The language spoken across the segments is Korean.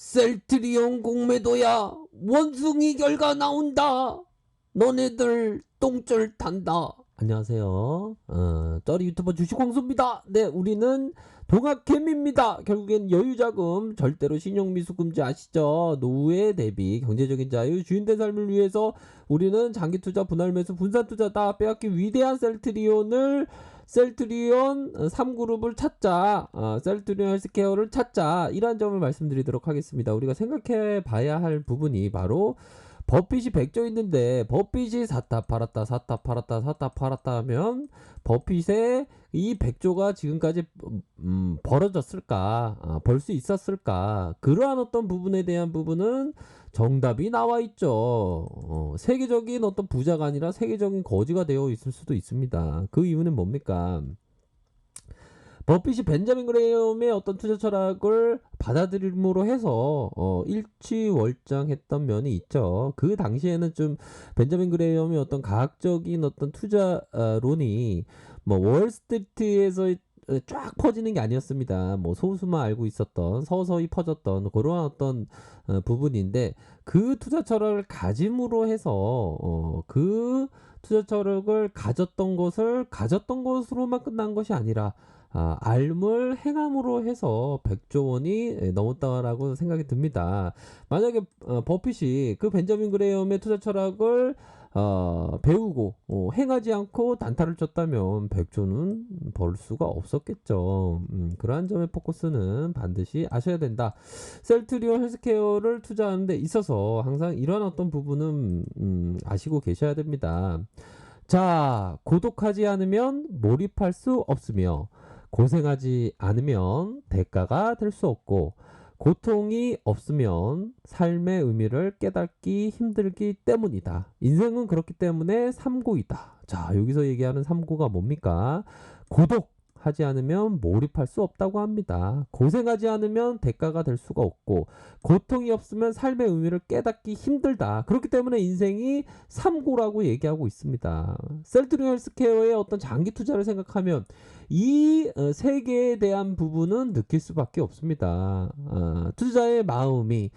셀트리온 공매도야 원숭이 결과 나온다. 너네들 똥줄 탄다. 안녕하세요. 쩌리 유튜버 주식광수입니다. 네, 우리는 동학개미입니다. 결국엔 여유자금, 절대로 신용미수금지 아시죠? 노후의 대비, 경제적인 자유, 주인된 삶을 위해서 우리는 장기투자, 분할매수, 분산투자다 빼앗긴 위대한 셀트리온 3그룹을 찾자. 셀트리온 헬스케어를 찾자. 이런 점을 말씀드리도록 하겠습니다. 우리가 생각해 봐야 할 부분이 바로 버핏이 100조 있는데 버핏이 샀다 팔았다 샀다 팔았다 샀다 팔았다 하면 버핏의 이 100조가 지금까지 벌어졌을까? 벌 수 있었을까? 그러한 어떤 부분에 대한 부분은 정답이 나와 있죠. 세계적인 어떤 부자가 아니라 세계적인 거지가 되어 있을 수도 있습니다. 그 이유는 뭡니까? 버핏이 벤자민 그레이엄의 어떤 투자 철학을 받아들임으로 해서 일취월장했던 면이 있죠. 그 당시에는 좀 벤자민 그레이엄의 어떤 과학적인 어떤 투자론이 뭐 월스트리트에서 쫙 퍼지는 게 아니었습니다. 뭐 소수만 알고 있었던 서서히 퍼졌던 그러한 어떤 부분인데 그 투자 철학을 가짐으로 해서 그 투자 철학을 가졌던 것으로만 끝난 것이 아니라 알물 행함으로 해서 100조 원이 넘었다라고 생각이 듭니다. 만약에 버핏이 그 벤자민 그레이엄의 투자 철학을 배우고 행하지 않고 단타를 쳤다면 100조는 벌 수가 없었겠죠. 그러한 점의 포커스는 반드시 아셔야 된다. 셀트리온 헬스케어를 투자하는 데 있어서 항상 이런 어떤 부분은 아시고 계셔야 됩니다. 자, 고독하지 않으면 몰입할 수 없으며 고생하지 않으면 대가가 될 수 없고 고통이 없으면 삶의 의미를 깨닫기 힘들기 때문이다. 인생은 그렇기 때문에 삼고이다. 자, 여기서 얘기하는 삼고가 뭡니까? 고독하지 않으면 몰입할 수 없다고 합니다. 고생하지 않으면 대가가 될 수가 없고 고통이 없으면 삶의 의미를 깨닫기 힘들다. 그렇기 때문에 인생이 삼고라고 얘기하고 있습니다. 셀트리온 헬스케어의 어떤 장기 투자를 생각하면 이 세계에 대한 부분은 느낄 수밖에 없습니다. 투자의 마음이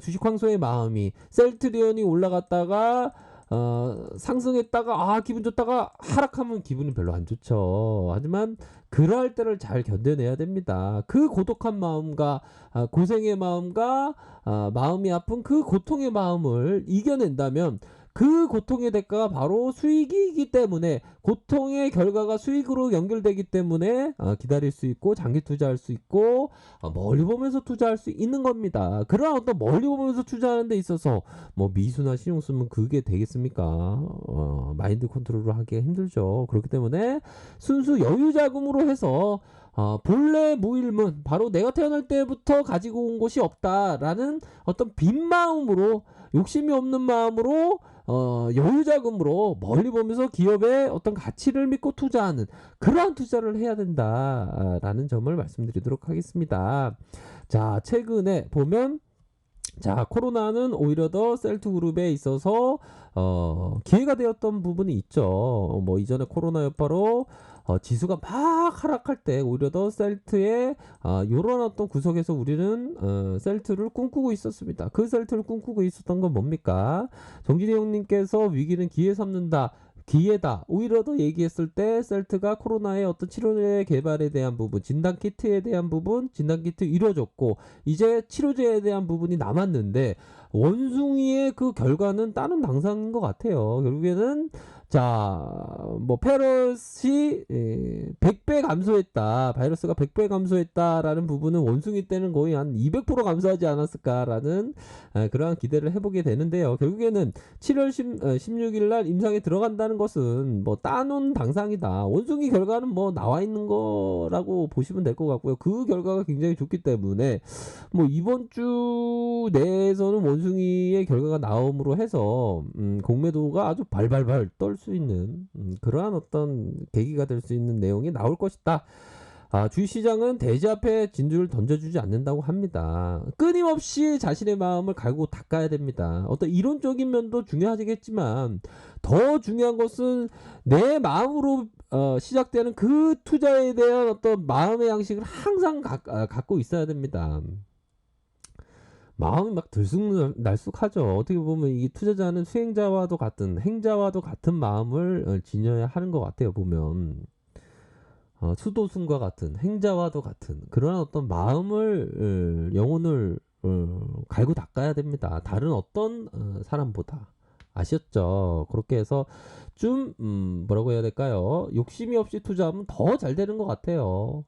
주식황소의 마음이 셀트리온이 올라갔다가 상승했다가 기분 좋다가 하락하면 기분이 별로 안 좋죠. 하지만 그러할 때를 잘 견뎌내야 됩니다. 그 고독한 마음과 고생의 마음과 마음이 아픈 그 고통의 마음을 이겨낸다면 그 고통의 대가가 바로 수익이기 때문에 고통의 결과가 수익으로 연결되기 때문에 기다릴 수 있고 장기 투자할 수 있고 멀리 보면서 투자할 수 있는 겁니다. 그러한 어떤 멀리 보면서 투자하는 데 있어서 뭐 미수나 신용 쓰면 그게 되겠습니까? 마인드 컨트롤을 하기가 힘들죠. 그렇기 때문에 순수 여유 자금으로 해서 본래 무일문 바로 내가 태어날 때부터 가지고 온 것이 없다라는 어떤 빈 마음으로 욕심이 없는 마음으로 여유자금으로 멀리 보면서 기업의 어떤 가치를 믿고 투자하는 그러한 투자를 해야 된다라는 점을 말씀드리도록 하겠습니다. 자, 최근에 보면 자, 코로나는 오히려 더 셀트그룹에 있어서 기회가 되었던 부분이 있죠. 뭐 이전에 코로나 여파로 지수가 막 하락할 때 오히려 더 셀트의 요런 어떤 구석에서 우리는 셀트를 꿈꾸고 있었습니다. 그 셀트를 꿈꾸고 있었던 건 뭡니까? 정진희 형님께서 위기는 기회 삼는다. 기회다. 오히려 더 얘기했을 때 셀트가 코로나의 어떤 치료제 개발에 대한 부분, 진단키트에 대한 부분, 진단키트 이루어졌고 이제 치료제에 대한 부분이 남았는데 원숭이의 그 결과는 다른 당상인 것 같아요. 결국에는 자, 뭐 페럿이 100배 감소했다. 바이러스가 100배 감소했다라는 부분은 원숭이 때는 거의 한 200% 감소하지 않았을까라는 그러한 기대를 해보게 되는데요. 결국에는 7월 16일 날 임상에 들어간다는 것은 뭐 따놓은 당상이다. 원숭이 결과는 뭐 나와 있는 거라고 보시면 될 것 같고요. 그 결과가 굉장히 좋기 때문에 뭐 이번 주 내에서는 원숭이의 결과가 나옴으로 해서 공매도가 아주 발발발 떨 수 있는 그러한 어떤 계기가 될 수 있는 내용이 나올 것이다. 주식시장은 대지 앞에 진주를 던져주지 않는다고 합니다. 끊임없이 자신의 마음을 갈고 닦아야 됩니다. 어떤 이론적인 면도 중요하겠지만 더 중요한 것은 내 마음으로 시작되는 그 투자에 대한 어떤 마음의 양식을 항상 갖고 있어야 됩니다. 마음이 막 들쑥날쑥하죠. 어떻게 보면 이 투자자는 수행자와도 같은 행자와도 같은 마음을 지녀야 하는 것 같아요. 보면 수도승과 같은 행자와도 같은 그런 어떤 마음을 영혼을 갈고 닦아야 됩니다. 다른 어떤 사람보다. 아셨죠? 그렇게 해서 좀 뭐라고 해야 될까요? 욕심이 없이 투자하면 더 잘 되는 것 같아요.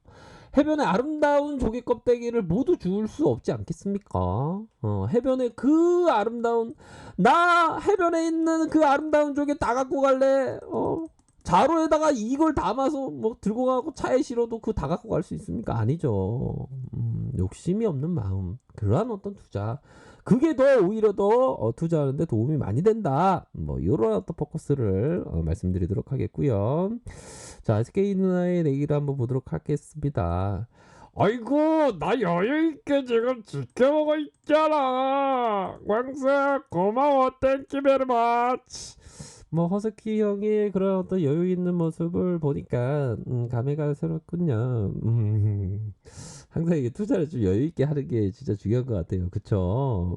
해변의 아름다운 조개 껍데기를 모두 줄 수 없지 않겠습니까? 해변의 그 아름다운 나 해변에 있는 그 아름다운 조개 다 갖고 갈래. 자루에다가 이걸 담아서 뭐 들고 가고 차에 실어도 그 다 갖고 갈 수 있습니까? 아니죠. 욕심이 없는 마음. 그러한 어떤 투자. 그게 더 오히려 더 투자하는데 도움이 많이 된다. 뭐 이런 어떤 포커스를 말씀드리도록 하겠고요. 자, SK 누나의 얘기를 한번 보도록 하겠습니다. 아이고 나 여유있게 지금 지켜보고 있잖아. 광수 고마워. 땡큐 베리 마치. 뭐 허스키 형의 그런 어떤 여유 있는 모습을 보니까 감회가 새롭군요. 항상 이게 투자를 좀 여유 있게 하는 게 진짜 중요한 것 같아요. 그쵸?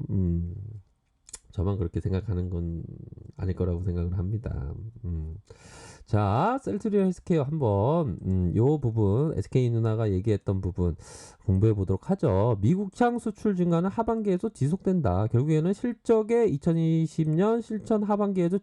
저만 그렇게 생각하는 건 아닐 거라고 생각을 합니다. 자, 셀트리온 헬스케어 한번 요 부분 SK 누나가 얘기했던 부분 공부해 보도록 하죠. 미국향 수출 증가는 하반기에도 지속된다. 결국에는 실적의 2020년 실전 하반기에도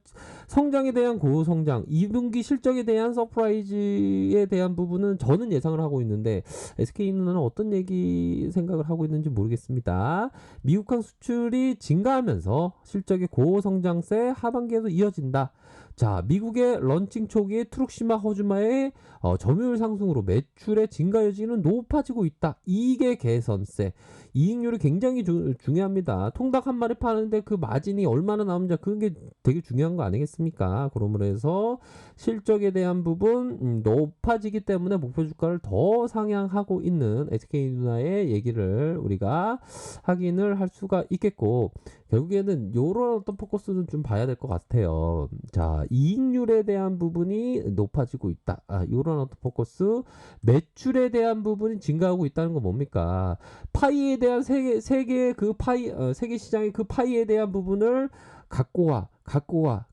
성장에 대한 고성장, 2분기 실적에 대한 서프라이즈에 대한 부분은 저는 예상을 하고 있는데 SK 누나는 어떤 얘기 생각을 하고 있는지 모르겠습니다. 미국향 수출이 증가하면서 실적의 고성장세 하반기에도 이어진다. 자, 미국의 런칭 초기에 트룩시마 허즈마의 점유율 상승으로 매출의 증가 여지는 높아지고 있다. 이게 개선세. 이익률이 굉장히 중요합니다. 통닭 한 마리 파는데 그 마진이 얼마나 나오는지 그게 되게 중요한 거 아니겠습니까? 그러므로 해서 실적에 대한 부분 높아지기 때문에 목표 주가를 더 상향하고 있는 SK 누나의 얘기를 우리가 확인을 할 수가 있겠고 결국에는 이런 어떤 포커스는 좀 봐야 될 것 같아요. 자, 이익률에 대한 부분이 높아지고 있다. 이런 어떤 포커스, 매출에 대한 부분이 증가하고 있다는 건 뭡니까? 파이에 대한 세계 그 파이, 세계 시장의 그 파이에 대한 부분을 갖고 와,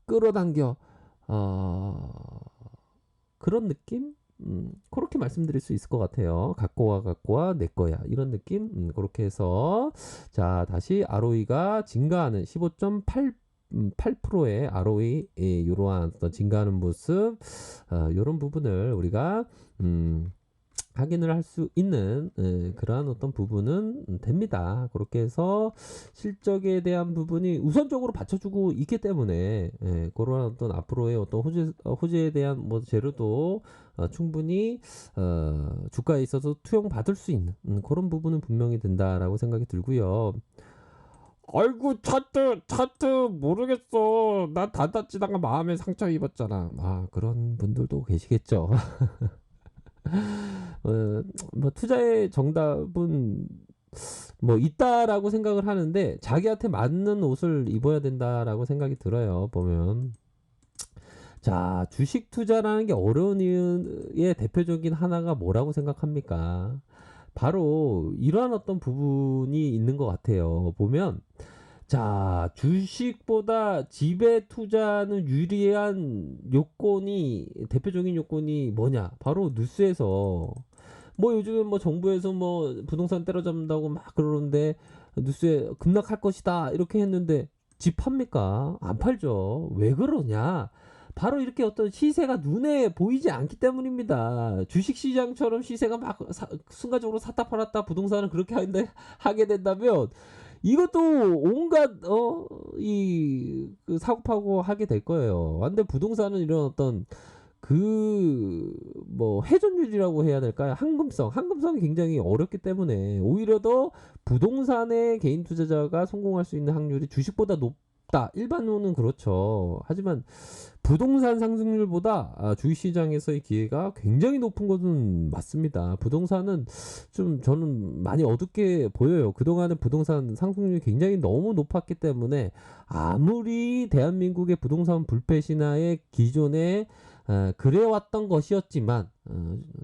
끌어당겨, 그런 느낌? 그렇게 말씀드릴 수 있을 것 같아요. 갖고 와, 내 거야. 이런 느낌? 그렇게 해서, 자, 다시 ROE가 증가하는 15.8%의 ROE, 이러한 어떤 증가하는 모습, 이런 부분을 우리가, 확인을 할 수 있는 그러한 어떤 부분은 됩니다. 그렇게 해서 실적에 대한 부분이 우선적으로 받쳐주고 있기 때문에 그런 어떤 앞으로의 어떤 호재에 대한 뭐 재료도 충분히 주가에 있어서 투영받을 수 있는 그런 부분은 분명히 된다라고 생각이 들고요. 아이고 차트 모르겠어. 나 단단지다가 마음에 상처 입었잖아. 그런 분들도 계시겠죠. 뭐 투자의 정답은 뭐 있다라고 생각을 하는데 자기한테 맞는 옷을 입어야 된다라고 생각이 들어요. 보면 자, 주식 투자라는 게 어려운 이유의 대표적인 하나가 뭐라고 생각합니까? 바로 이러한 어떤 부분이 있는 것 같아요. 보면 자, 주식보다 지배 투자는 유리한 요건이 대표적인 요건이 뭐냐? 바로 뉴스에서 뭐 요즘 뭐 정부에서 뭐 부동산 때려잡는다고 막 그러는데 뉴스에 급락할 것이다 이렇게 했는데 집 팝니까? 안 팔죠. 왜 그러냐? 바로 이렇게 어떤 시세가 눈에 보이지 않기 때문입니다. 주식 시장처럼 시세가 막 순간적으로 샀다 팔았다 부동산을 그렇게 하게 된다면 이것도 온갖 그 사고 파고 하게 될 거예요. 근데 부동산은 이런 어떤 그 뭐 회전율이라고 해야 될까요? 항금성이 굉장히 어렵기 때문에 오히려 더 부동산의 개인 투자자가 성공할 수 있는 확률이 주식보다 높다. 일반론은 그렇죠. 하지만 부동산 상승률보다 주식시장에서의 기회가 굉장히 높은 것은 맞습니다. 부동산은 좀 저는 많이 어둡게 보여요. 그동안에 부동산 상승률이 굉장히 너무 높았기 때문에 아무리 대한민국의 부동산 불패 신화의 기존에 그래왔던 것이었지만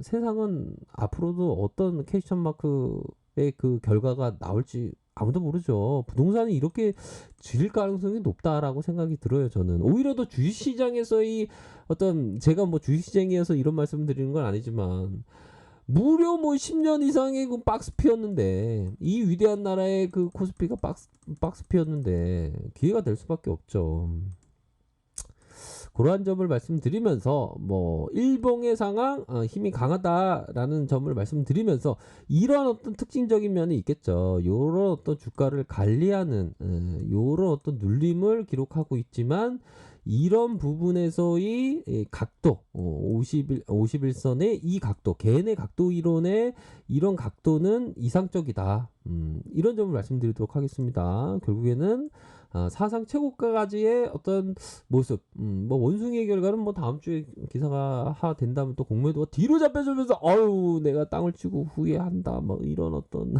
세상은 앞으로도 어떤 퀘스천 마크의 그 결과가 나올지 아무도 모르죠. 부동산이 이렇게 질 가능성이 높다라고 생각이 들어요, 저는. 오히려 더 주식시장에서의 어떤, 제가 뭐 주식시장이어서 이런 말씀을 드리는 건 아니지만, 무려 뭐 10년 이상의 그 박스 피었는데, 이 위대한 나라의 그 코스피가 박스 피었는데 기회가 될 수밖에 없죠. 그러한 점을 말씀드리면서, 뭐 일봉의 상황 힘이 강하다라는 점을 말씀드리면서, 이런 어떤 특징적인 면이 있겠죠. 요런 어떤 주가를 관리하는 요런 어떤 눌림을 기록하고 있지만, 이런 부분에서의 각도, 51선의 이 각도, 개인의 각도 이론의 이런 각도는 이상적이다. 이런 점을 말씀드리도록 하겠습니다. 결국에는 사상 최고가까지의 어떤 모습, 뭐 원숭이의 결과는 뭐 다음 주에 기사가 된다면 또 공매도가 뒤로 잡혀주면서 어유 내가 땅을 치고 후회한다, 뭐 이런 어떤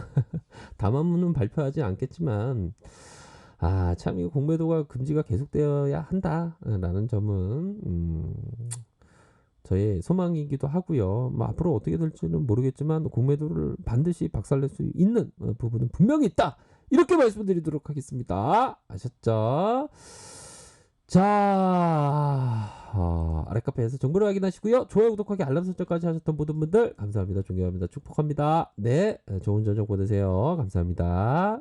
담화문은 발표하지 않겠지만, 참, 이 공매도가 금지가 계속되어야 한다라는 점은 저의 소망이기도 하고요. 뭐 앞으로 어떻게 될지는 모르겠지만, 공매도를 반드시 박살낼 수 있는 부분은 분명히 있다. 이렇게 말씀드리도록 하겠습니다. 아셨죠? 자, 아래 카페에서 정보를 확인하시고요. 좋아요, 구독하기, 알람 설정까지 하셨던 모든 분들 감사합니다. 존경합니다. 축복합니다. 네, 좋은 저녁 보내세요. 감사합니다.